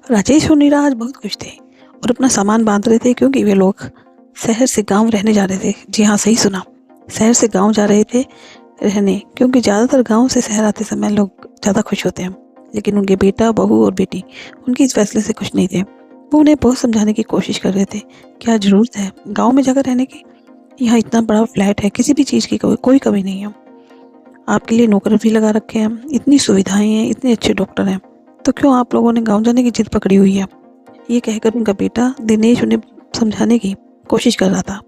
राजेश और नीरा आज बहुत खुश थे और अपना सामान बांध रहे थे क्योंकि वे लोग शहर से गांव रहने जा रहे थे। जी हाँ, सही सुना। शहर से गांव जा रहे थे रहने, क्योंकि ज़्यादातर गांव से शहर आते समय लोग ज़्यादा खुश होते हैं। लेकिन उनके बेटा, बहू और बेटी उनके इस फैसले से खुश नहीं थे। वो उन्हें बहुत समझाने की कोशिश कर रहे थे। क्या ज़रूरत है गाँव में जाकर रहने की? यहाँ इतना बड़ा फ्लैट है, किसी भी चीज़ की कोई कमी नहीं है। आपके लिए नौकर भी लगा रखे हैं, इतनी सुविधाएं हैं, इतने अच्छे डॉक्टर हैं, तो क्यों आप लोगों ने गाँव जाने की जिद पकड़ी हुई है? ये कहकर उनका बेटा दिनेश उन्हें समझाने की कोशिश कर रहा था।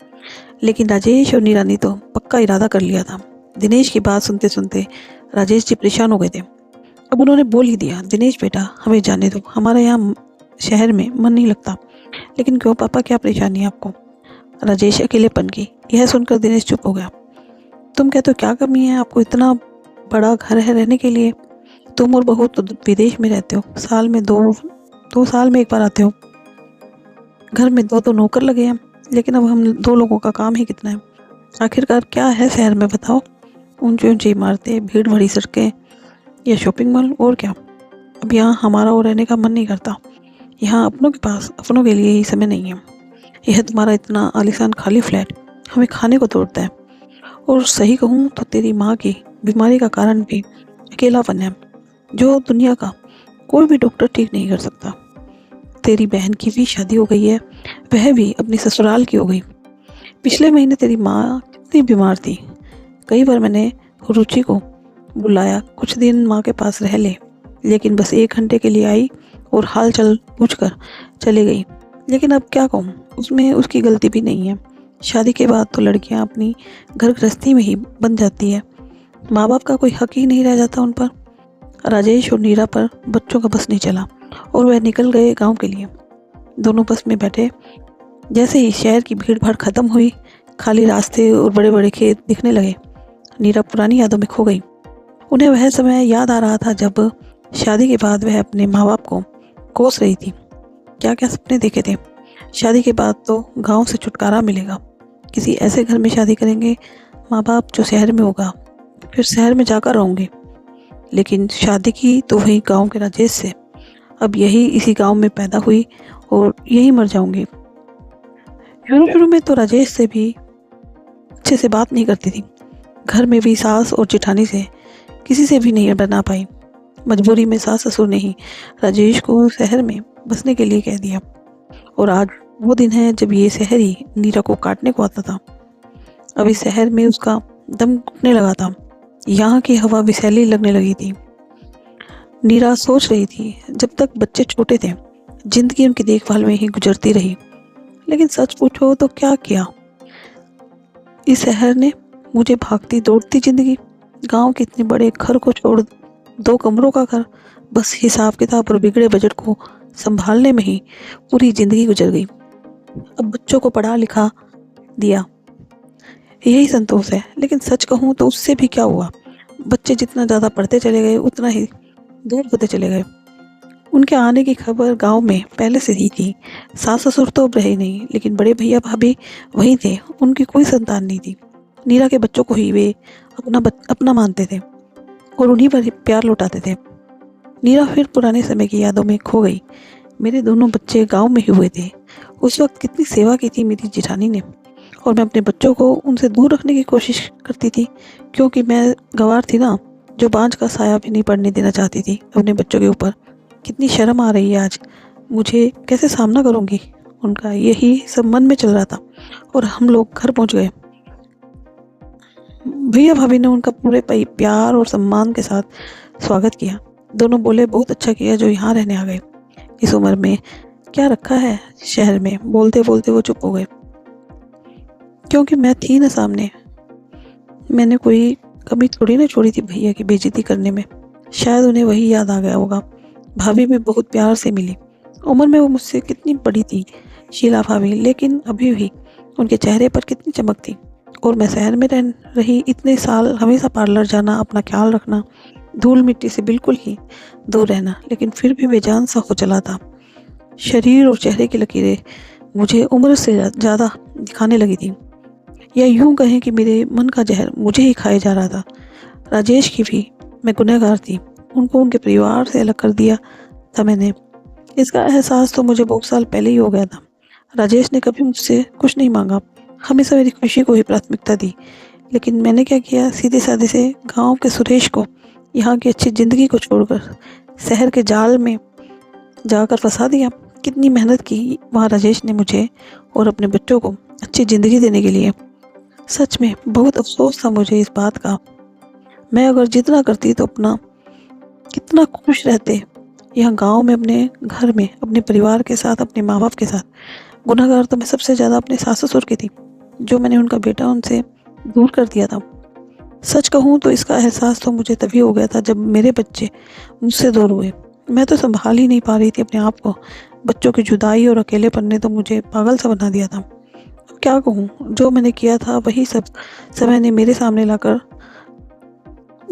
लेकिन राजेश और नीरा ने तो पक्का इरादा कर लिया था। दिनेश की बात सुनते सुनते राजेश जी परेशान हो गए थे। अब उन्होंने बोल ही दिया, दिनेश बेटा हमें जाने दो, हमारा यहाँ शहर में मन नहीं लगता। लेकिन क्यों पापा, क्या परेशानी है आपको? राजेश अकेलेपन की। यह सुनकर दिनेश चुप हो गया। तुम कहते हो क्या कमी है आपको? इतना बड़ा घर है रहने के लिए। तुम और बहू तो विदेश में रहते हो, साल में दो साल में एक बार आते हो। घर में दो नौकर लगे हैं, लेकिन अब हम दो लोगों का काम ही कितना है? आखिरकार क्या है शहर में, बताओ? ऊंची ऊंची इमारतें, भीड़ भरी सड़कें या शॉपिंग मॉल, और क्या? अब यहाँ हमारा और रहने का मन नहीं करता। यहाँ अपनों के पास अपनों के लिए ही समय नहीं है। यह तुम्हारा इतना आलीशान खाली फ्लैट हमें खाने को तोड़ता है। और सही कहूँ तो तेरी माँ की बीमारी का कारण भी अकेलापन है, जो दुनिया का कोई भी डॉक्टर ठीक नहीं कर सकता। तेरी बहन की भी शादी हो गई है, वह भी अपनी ससुराल की हो गई। पिछले महीने तेरी माँ कितनी बीमार थी। कई बार मैंने रुचि को बुलाया कुछ दिन माँ के पास रह ले, लेकिन बस 1 घंटे के लिए आई और हाल चाल पूछकर चली गई। लेकिन अब क्या कहूँ, उसमें उसकी गलती भी नहीं है। शादी के बाद तो लड़कियाँ अपनी घर गृहस्थी में ही बन जाती है, माँ बाप का कोई हक ही नहीं रह जाता उन पर। राजेश और नीरा पर बच्चों का बस नहीं चला और वह निकल गए गांव के लिए। दोनों बस में बैठे। जैसे ही शहर की भीड़ भाड़ खत्म हुई, खाली रास्ते और बड़े बड़े खेत दिखने लगे, नीरा पुरानी यादों में खो गई। उन्हें वह समय याद आ रहा था जब शादी के बाद वह अपने माँ बाप को कोस रही थी। क्या क्या सपने देखे थे। शादी के बाद तो गांव से छुटकारा मिलेगा, किसी ऐसे घर में शादी करेंगे माँ बाप जो शहर में होगा, फिर शहर में जाकर रहूँगे। लेकिन शादी की तो वही गांव के राजेश से। अब यही इसी गांव में पैदा हुई और यही मर जाऊंगी। शुरू शुरू में तो राजेश से भी अच्छे से बात नहीं करती थी। घर में भी सास और जेठानी से किसी से भी नहीं बना पाई। मजबूरी में सास ससुर ने ही राजेश को शहर में बसने के लिए कह दिया। और आज वो दिन है जब ये शहर ही नीरा को काटने को आता था। अब इस शहर में उसका दम घुटने लगा था। यहाँ की हवा विषैली लगने लगी थी। नीरा सोच रही थी, जब तक बच्चे छोटे थे जिंदगी उनकी देखभाल में ही गुजरती रही। लेकिन सच पूछो तो क्या किया इस शहर ने? मुझे भागती दौड़ती जिंदगी, गांव के इतने बड़े घर को छोड़ 2 कमरों का घर, बस हिसाब किताब और बिगड़े बजट को संभालने में ही पूरी जिंदगी गुजर गई। अब बच्चों को पढ़ा लिखा दिया, यही संतोष है। लेकिन सच कहूँ तो उससे भी क्या हुआ? बच्चे जितना ज़्यादा पढ़ते चले गए उतना ही दूर होते चले गए। उनके आने की खबर गांव में पहले से ही थी। सास ससुर तो अब रहे नहीं, लेकिन बड़े भैया भाभी वहीं थे। उनकी कोई संतान नहीं थी। नीरा के बच्चों को ही वे अपना मानते थे और उन्हीं पर ही प्यार लौटाते थे। नीरा फिर पुराने समय की यादों में खो गई। मेरे दोनों बच्चे गांव में ही हुए थे। उस वक्त कितनी सेवा की थी मेरी जेठानी ने, और मैं अपने बच्चों को उनसे दूर रखने की कोशिश करती थी, क्योंकि मैं गंवार थी ना, जो बांझ का साया भी नहीं पड़ने देना चाहती थी अपने बच्चों के ऊपर। कितनी शर्म आ रही है आज मुझे, कैसे सामना करूंगी उनका? यही सब मन में चल रहा था। और हम लोग घर पहुंच गए। भैया भाभी ने उनका पूरे प्यार और सम्मान के साथ स्वागत किया। दोनों बोले, बहुत अच्छा किया जो यहाँ रहने आ गए। इस उम्र में क्या रखा है शहर में? बोलते बोलते वो चुप हो गए। क्योंकि मैं थी ना सामने, मैंने कोई कमी थोड़ी ना छोड़ी थी भैया की बेइज्जती करने में। शायद उन्हें वही याद आ गया होगा। भाभी भी बहुत प्यार से मिली। उम्र में वो मुझसे कितनी बड़ी थी, शीला भाभी, लेकिन अभी भी उनके चेहरे पर कितनी चमक थी। और मैं शहर में रह रही इतने साल, हमेशा पार्लर जाना, अपना ख्याल रखना, धूल मिट्टी से बिल्कुल ही दूर रहना, लेकिन फिर भी बेजान सा हो चला था। शरीर और चेहरे की लकीरें मुझे उम्र से ज़्यादा दिखाने लगी थी, या यूं कहें कि मेरे मन का जहर मुझे ही खाया जा रहा था। राजेश की भी मैं गुनहगार थी। उनको उनके परिवार से अलग कर दिया था मैंने। इसका एहसास तो मुझे बहुत साल पहले ही हो गया था। राजेश ने कभी मुझसे कुछ नहीं मांगा, हमेशा मेरी खुशी को ही प्राथमिकता दी। लेकिन मैंने क्या किया, सीधे साधे से गांव के सुरेश को यहाँ की अच्छी ज़िंदगी को छोड़कर शहर के जाल में जाकर फंसा दिया। कितनी मेहनत की वहाँ राजेश ने मुझे और अपने बच्चों को अच्छी ज़िंदगी देने के लिए। सच में बहुत अफसोस था मुझे इस बात का। मैं अगर जितना करती तो अपना कितना खुश रहते यहाँ गांव में, अपने घर में, अपने परिवार के साथ, अपने माँ बाप के साथ। गुनहगार तो मैं सबसे ज़्यादा अपने सास ससुर की थी, जो मैंने उनका बेटा उनसे दूर कर दिया था। सच कहूँ तो इसका एहसास तो मुझे तभी हो गया था जब मेरे बच्चे मुझसे दूर हुए। मैं तो संभाल ही नहीं पा रही थी अपने आप को। बच्चों की जुदाई और अकेलेपन ने तो मुझे पागल सा बना दिया था। अब क्या कहूँ, जो मैंने किया था वही सब समय ने मेरे सामने लाकर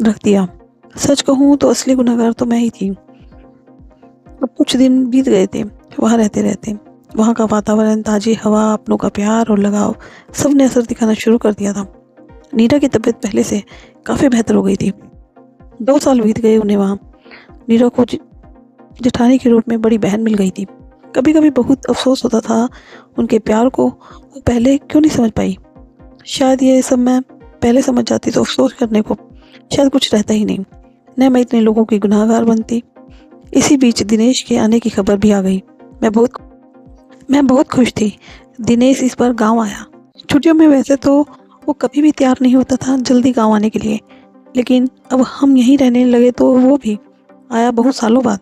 रख दिया। सच कहूँ तो असली गुनहगार तो मैं ही थी। अब कुछ दिन बीत गए थे वहाँ रहते रहते। वहाँ का वातावरण, ताज़ी हवा, अपनों का प्यार और लगाव सब ने असर दिखाना शुरू कर दिया था। नीरा की तबीयत पहले से काफ़ी बेहतर हो गई थी। 2 साल बीत गए उन्हें वहाँ। नीरा को जेठानी के रूप में बड़ी बहन मिल गई थी। कभी कभी बहुत अफसोस होता था उनके प्यार को वो पहले क्यों नहीं समझ पाई। शायद ये सब मैं पहले समझ जाती तो अफसोस करने को शायद कुछ रहता ही नहीं, न मैं इतने लोगों की गुनाहगार बनती। इसी बीच दिनेश के आने की खबर भी आ गई। मैं बहुत खुश थी। दिनेश इस बार गांव आया। छुट्टियों में वैसे तो वो कभी भी तैयार नहीं होता था जल्दी गांव आने के लिए, लेकिन अब हम यहीं रहने लगे तो वो भी आया बहुत सालों बाद।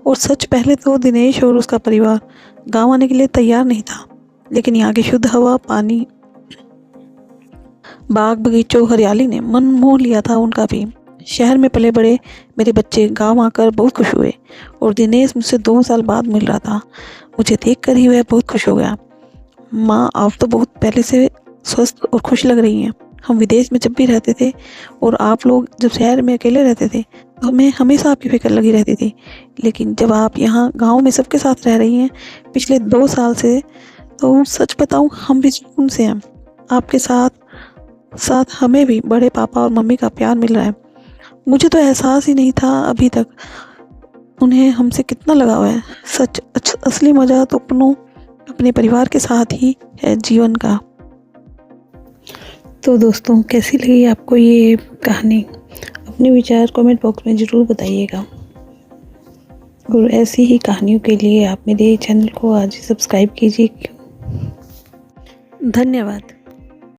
और सच पहले तो दिनेश और उसका परिवार गांव आने के लिए तैयार नहीं था, लेकिन यहाँ की शुद्ध हवा, पानी, बाग बगीचों, हरियाली ने मन मोह लिया था उनका भी। शहर में पले बड़े मेरे बच्चे गांव आकर बहुत खुश हुए और दिनेश मुझसे 2 साल बाद मिल रहा था। मुझे देखकर ही वह बहुत खुश हो गया। माँ, आप तो बहुत पहले से स्वस्थ और खुश लग रही हैं। हम विदेश में जब भी रहते थे और आप लोग जब शहर में अकेले रहते थे तो हमें हमेशा आपकी फिक्र लगी रहती थी, लेकिन जब आप यहाँ गांव में सबके साथ रह रही हैं पिछले 2 साल से, तो सच बताऊँ हम भी सुकून से हैं। आपके साथ साथ हमें भी बड़े पापा और मम्मी का प्यार मिल रहा है। मुझे तो एहसास ही नहीं था अभी तक उन्हें हमसे कितना लगाव है। सच असली मज़ा तो अपने परिवार के साथ ही है जीवन का। तो दोस्तों, कैसी लगी आपको ये कहानी? अपने विचार कमेंट बॉक्स में ज़रूर बताइएगा। और ऐसी ही कहानियों के लिए आप मेरे चैनल को आज ही सब्सक्राइब कीजिए। धन्यवाद।